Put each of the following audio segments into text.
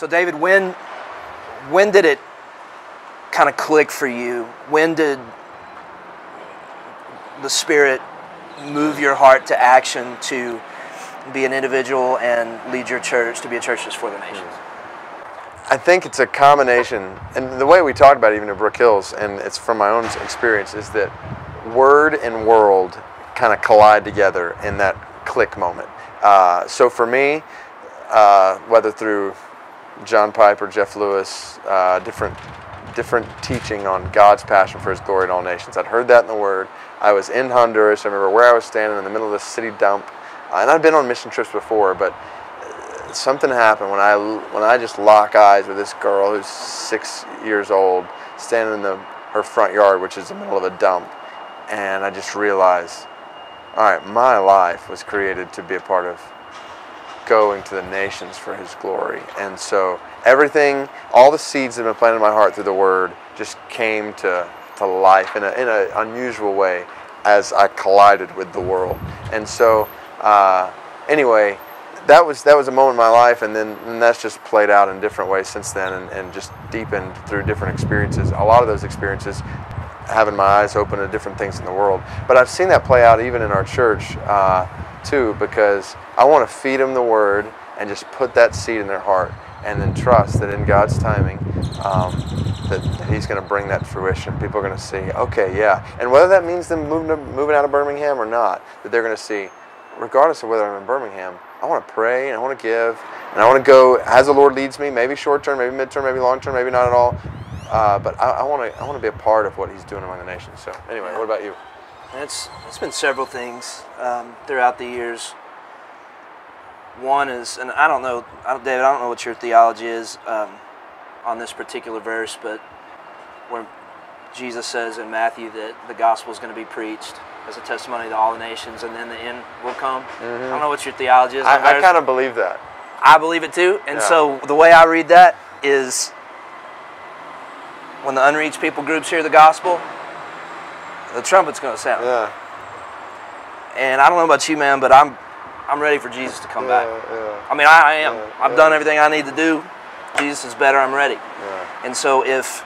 So David, when did it kind of click for you? When did the Spirit move your heart to action to be an individual and lead your church to be a church just for the nations? I think it's a combination, and the way we talked about it even at Brook Hills, and it's from my own experience, is that word and world kind of collide together in that click moment. So for me, whether through John Piper, Jeff Lewis, different teaching on God's passion for His glory in all nations, I'd heard that in the Word. I was in Honduras. I remember where I was standing in the middle of this city dump, and I'd been on mission trips before, but something happened when I just lock eyes with this girl who's 6 years old, standing in her front yard, which is the middle of a dump, and I just realized, all right, my life was created to be a part of going to the nations for His glory. And so everything, all the seeds that have been planted in my heart through the Word just came to life in an unusual way as I collided with the world. And so anyway, that was a moment in my life, and that's just played out in different ways since then, and just deepened through different experiences. A lot of those experiences having my eyes open to different things in the world. But I've seen that play out even in our church too, because I want to feed them the Word and just put that seed in their heart, and then trust that in God's timing that He's going to bring that to fruition. People are going to see, okay, yeah. And whether that means them moving out of Birmingham or not, that they're going to see, regardless of whether I'm in Birmingham, I want to pray and I want to give and I want to go as the Lord leads me, maybe short term, maybe mid term, maybe long term, maybe not at all. But I want to be a part of what He's doing among the nations. So anyway, what about you? It's been several things throughout the years. One is, and I don't know, David, I don't know what your theology is on this particular verse, but where Jesus says in Matthew that the gospel is going to be preached as a testimony to all the nations, and then the end will come. Mm-hmm. I don't know what your theology is. I kind of believe that. I believe it too, and so the way I read that is when the unreached people groups hear the gospel, the trumpet's going to sound. Yeah. And I don't know about you, man, but I'm ready for Jesus to come back. Yeah. I mean, I am. I've done everything I need to do. Jesus is better. I'm ready. Yeah. And so if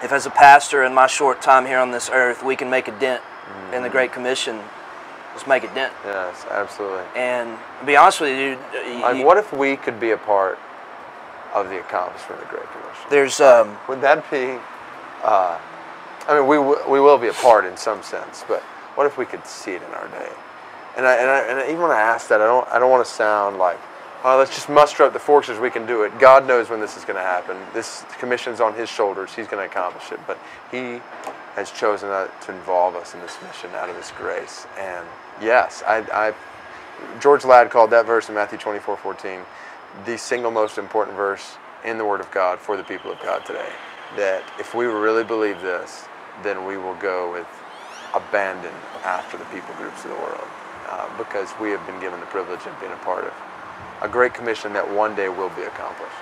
as a pastor in my short time here on this earth, we can make a dent in the Great Commission, let's make a dent. Yes, absolutely. And to be honest with you, what if we could be a part of the accomplishment of the Great Commission? There's would that be? I mean, we will be a part in some sense, but what if we could see it in our day? And even when I ask that, I don't want to sound like, oh, let's just muster up the forces, we can do it. God knows when this is going to happen. This commission's on His shoulders. He's going to accomplish it. But He has chosen to involve us in this mission out of His grace. And yes, George Ladd called that verse in Matthew 24:14 the single most important verse in the Word of God for the people of God today. That if we really believe this, then we will go with abandon after the people groups of the world, because we have been given the privilege of being a part of a great commission that one day will be accomplished.